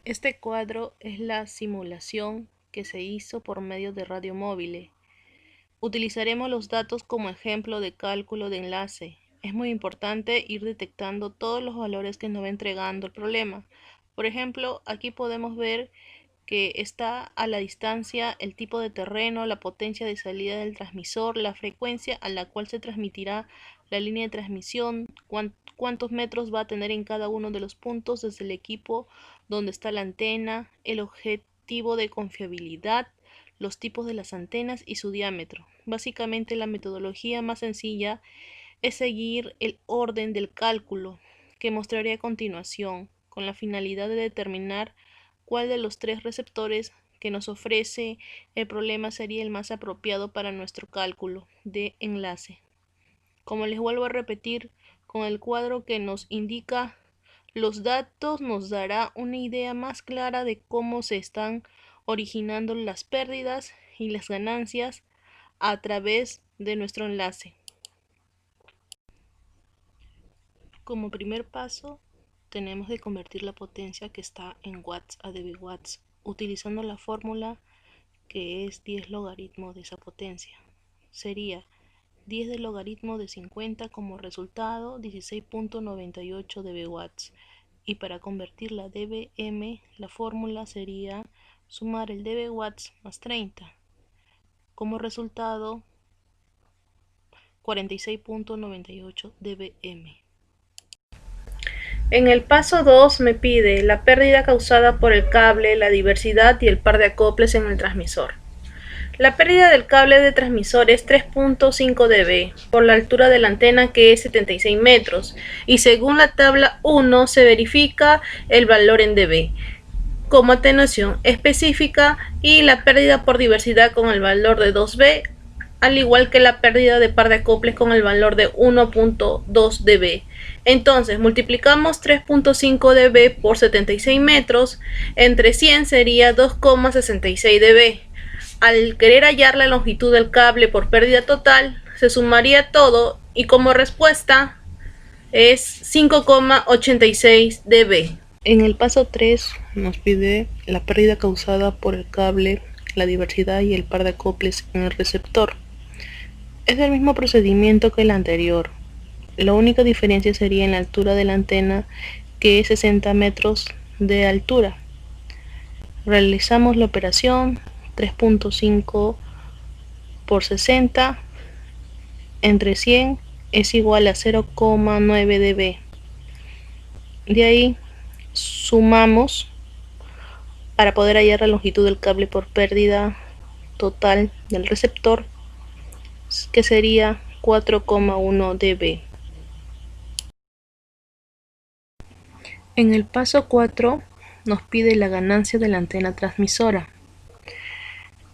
Este cuadro es la simulación que se hizo por medio de radio móvil. Utilizaremos los datos como ejemplo de cálculo de enlace. Es muy importante ir detectando todos los valores que nos va entregando el problema. Por ejemplo, aquí podemos ver que está a la distancia, el tipo de terreno, la potencia de salida del transmisor, la frecuencia a la cual se transmitirá la línea de transmisión, cuántos metros va a tener en cada uno de los puntos desde el equipo donde está la antena, el objetivo de confiabilidad, los tipos de las antenas y su diámetro. Básicamente la metodología más sencilla es seguir el orden del cálculo que mostraré a continuación, con la finalidad de determinar cuál de los tres receptores que nos ofrece el problema sería el más apropiado para nuestro cálculo de enlace. Como les vuelvo a repetir, con el cuadro que nos indica los datos nos dará una idea más clara de cómo se están originando las pérdidas y las ganancias a través de nuestro enlace. Como primer paso, tenemos que convertir la potencia que está en watts a dBwatts, utilizando la fórmula que es 10 logaritmo de esa potencia. Sería 10 del logaritmo de 50 como resultado 16.98 dBwatts. Y para convertirla a dBm, la fórmula sería sumar el dBwatts más 30. Como resultado 46.98 dBm. En el paso 2 me pide la pérdida causada por el cable, la diversidad y el par de acoples en el transmisor. La pérdida del cable de transmisor es 3.5 dB por la altura de la antena, que es 76 metros, y según la tabla 1 se verifica el valor en dB como atenuación específica y la pérdida por diversidad con el valor de 2B, al igual que la pérdida de par de acoples con el valor de 1.2 dB. Entonces multiplicamos 3.5 dB por 76 metros, entre 100 sería 2,66 dB. Al querer hallar la longitud del cable por pérdida total, se sumaría todo y como respuesta es 5,86 dB. En el paso 3 nos pide la pérdida causada por el cable, la diversidad y el par de acoples en el receptor. Es el mismo procedimiento que el anterior. La única diferencia sería en la altura de la antena, que es 60 metros de altura. Realizamos la operación 3.5 por 60 entre 100 es igual a 0,9 dB. De ahí sumamos para poder hallar la longitud del cable por pérdida total del receptor, que sería 4,1 dB. En el paso 4 nos pide la ganancia de la antena transmisora.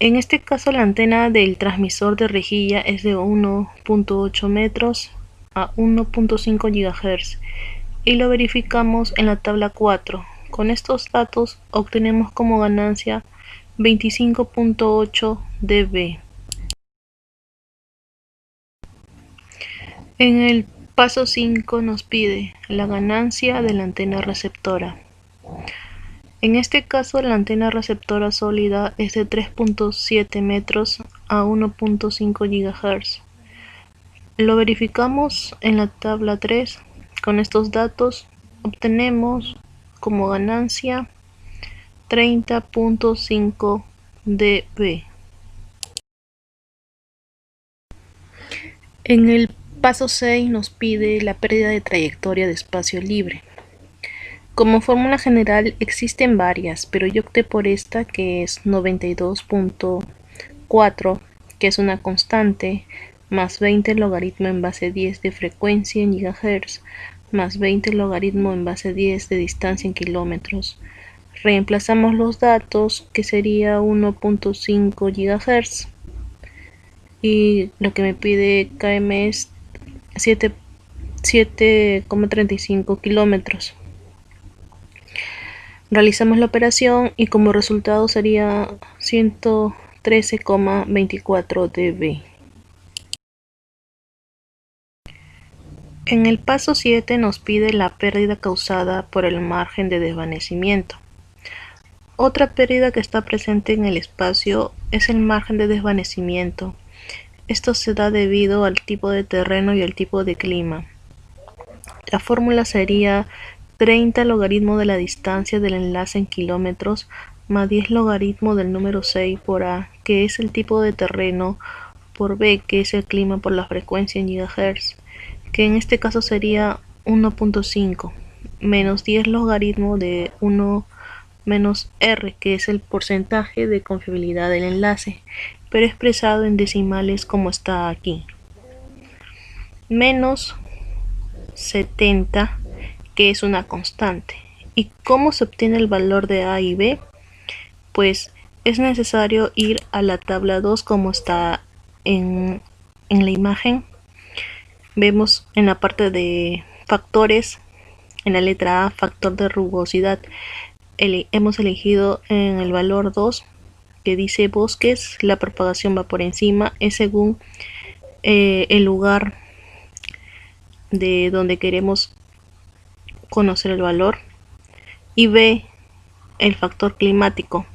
En este caso la antena del transmisor de rejilla es de 1.8 metros a 1.5 GHz y lo verificamos en la tabla 4. Con estos datos obtenemos como ganancia 25.8 dB. En el paso 5 nos pide la ganancia de la antena receptora. En este caso la antena receptora sólida es de 3.7 metros a 1.5 GHz. Lo verificamos en la tabla 3. Con estos datos obtenemos como ganancia 30.5 dB. En el paso 6 nos pide la pérdida de trayectoria de espacio libre. Como fórmula general existen varias, pero yo opté por esta, que es 92.4, que es una constante, más 20 logaritmo en base 10 de frecuencia en gigahertz, más 20 logaritmo en base 10 de distancia en kilómetros. Reemplazamos los datos, que sería 1.5 GHz, y lo que me pide km es 7,35 kilómetros. Realizamos la operación y como resultado sería 113,24 dB. En el paso 7 nos pide la pérdida causada por el margen de desvanecimiento. Otra pérdida que está presente en el espacio es el margen de desvanecimiento. Esto se da debido al tipo de terreno y al tipo de clima. La fórmula sería 30 logaritmo de la distancia del enlace en kilómetros más 10 logaritmo del número 6 por A, que es el tipo de terreno, por B, que es el clima, por la frecuencia en GHz, que en este caso sería 1.5, menos 10 logaritmo de 1 menos R, que es el porcentaje de confiabilidad del enlace, pero expresado en decimales como está aquí. Menos 70, que es una constante. ¿Y cómo se obtiene el valor de A y B? Pues es necesario ir a la tabla 2 como está en la imagen. Vemos en la parte de factores, en la letra A, factor de rugosidad. Hemos elegido en el valor 2, que dice bosques, la propagación va por encima, es según el lugar de donde queremos conocer el valor. Y B, el factor climático.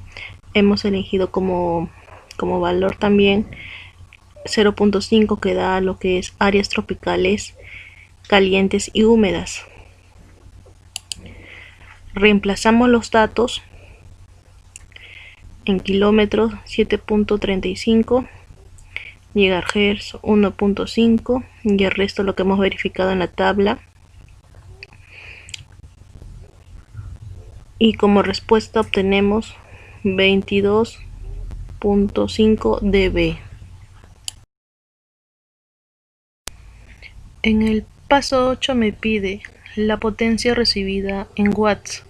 Hemos elegido como valor también 0.5, que da lo que es áreas tropicales calientes y húmedas. Reemplazamos los datos en kilómetros 7.35, gigahertz 1.5 y el resto lo que hemos verificado en la tabla. Y como respuesta obtenemos 22.5 dB. En el paso 8 me pide la potencia recibida en watts,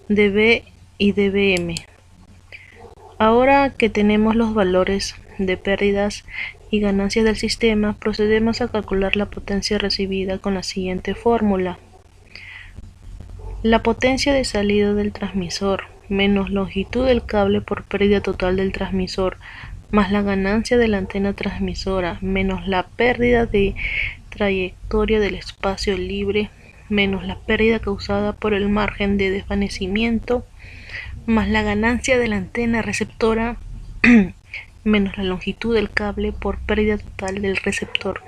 dB y dBm. Ahora que tenemos los valores de pérdidas y ganancias del sistema, procedemos a calcular la potencia recibida con la siguiente fórmula. La potencia de salida del transmisor menos longitud del cable por pérdida total del transmisor más la ganancia de la antena transmisora menos la pérdida de trayectoria del espacio libre menos la pérdida causada por el margen de desvanecimiento más la ganancia de la antena receptora menos la longitud del cable por pérdida total del receptor.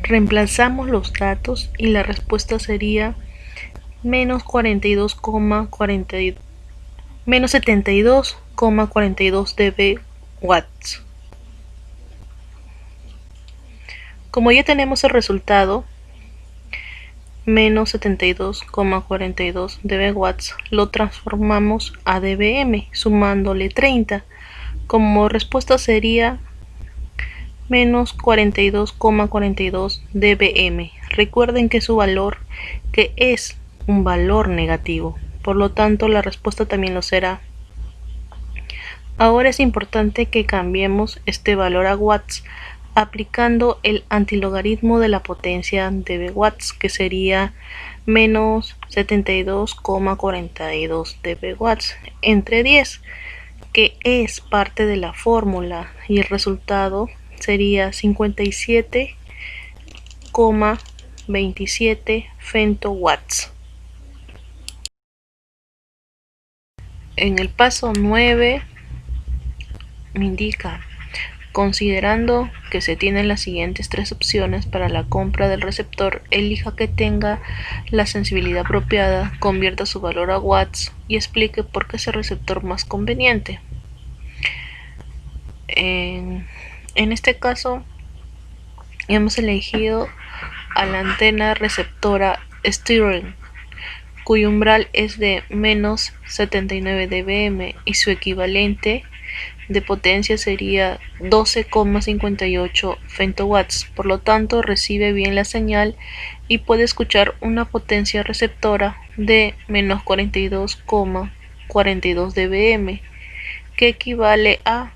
Reemplazamos los datos y la respuesta sería menos 72,42 dB watts. Como ya tenemos el resultado, menos 72,42 dB watts, lo transformamos a dBm sumándole 30. Como respuesta sería menos 42,42 dBm. Recuerden que su valor, que es un valor negativo, por lo tanto la respuesta también lo será. Ahora es importante que cambiemos este valor a watts aplicando el antilogaritmo de la potencia dB watts, que sería menos 72,42 dB watts entre 10, que es parte de la fórmula, y el resultado sería 57,27 femtowatts. En el paso 9 me indica: considerando que se tienen las siguientes tres opciones para la compra del receptor, elija que tenga la sensibilidad apropiada, convierta su valor a watts y explique por qué es el receptor más conveniente. En este caso hemos elegido a la antena receptora Stirling, cuyo umbral es de menos 79 dBm y su equivalente de potencia sería 12,58 femtowatts. Por lo tanto, recibe bien la señal y puede escuchar una potencia receptora de menos 42,42 dBm, que equivale a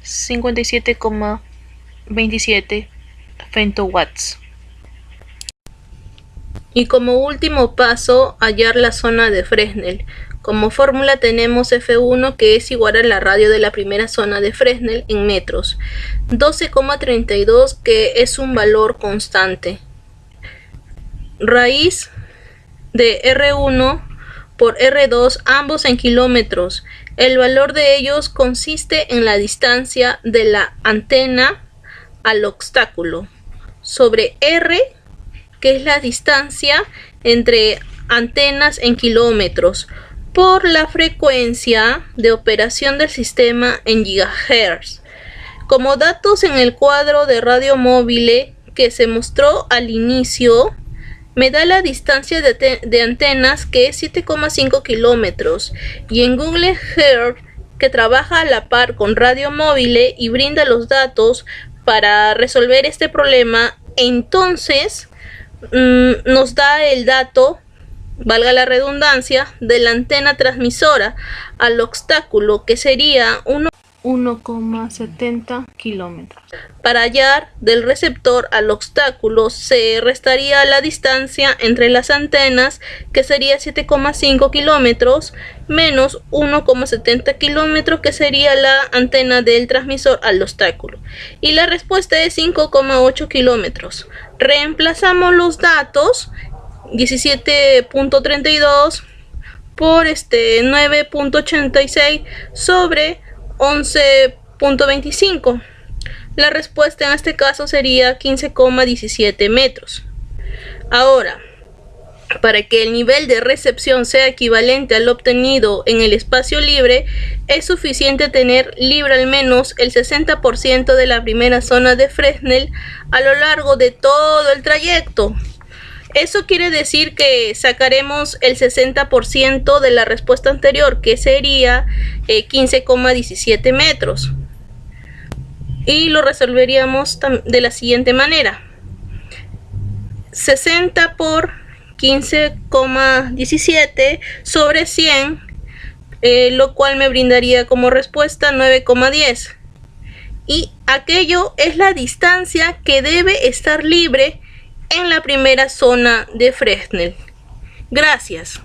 57,27 femtowatts. Y como último paso, hallar la zona de Fresnel. Como fórmula tenemos F1, que es igual a la radio de la primera zona de Fresnel en metros, 12,32, que es un valor constante, raíz de R1 por R2, ambos en kilómetros. El valor de ellos consiste en la distancia de la antena al obstáculo sobre R, que es la distancia entre antenas en kilómetros, por la frecuencia de operación del sistema en gigahertz. Como datos en el cuadro de radio móvil que se mostró al inicio, me da la distancia de antenas, que es 7,5 kilómetros, y en Google Earth, que trabaja a la par con radio móvil y brinda los datos para resolver este problema, entonces nos da el dato, valga la redundancia, de la antena transmisora al obstáculo, que sería 1,70 kilómetros. Para hallar del receptor al obstáculo se restaría la distancia entre las antenas, que sería 7,5 kilómetros, menos 1,70 kilómetros, que sería la antena del transmisor al obstáculo. Y la respuesta es 5,8 kilómetros. Reemplazamos los datos, 17.32 por 9.86 sobre 11.25. La respuesta en este caso sería 15,17 metros. Ahora, para que el nivel de recepción sea equivalente al obtenido en el espacio libre, es suficiente tener libre al menos el 60% de la primera zona de Fresnel a lo largo de todo el trayecto. Eso quiere decir que sacaremos el 60% de la respuesta anterior, que sería 15,17 metros. Y lo resolveríamos de la siguiente manera. 60 por 15,17 sobre 100, lo cual me brindaría como respuesta 9,10. Y aquello es la distancia que debe estar libre en la primera zona de Fresnel. Gracias.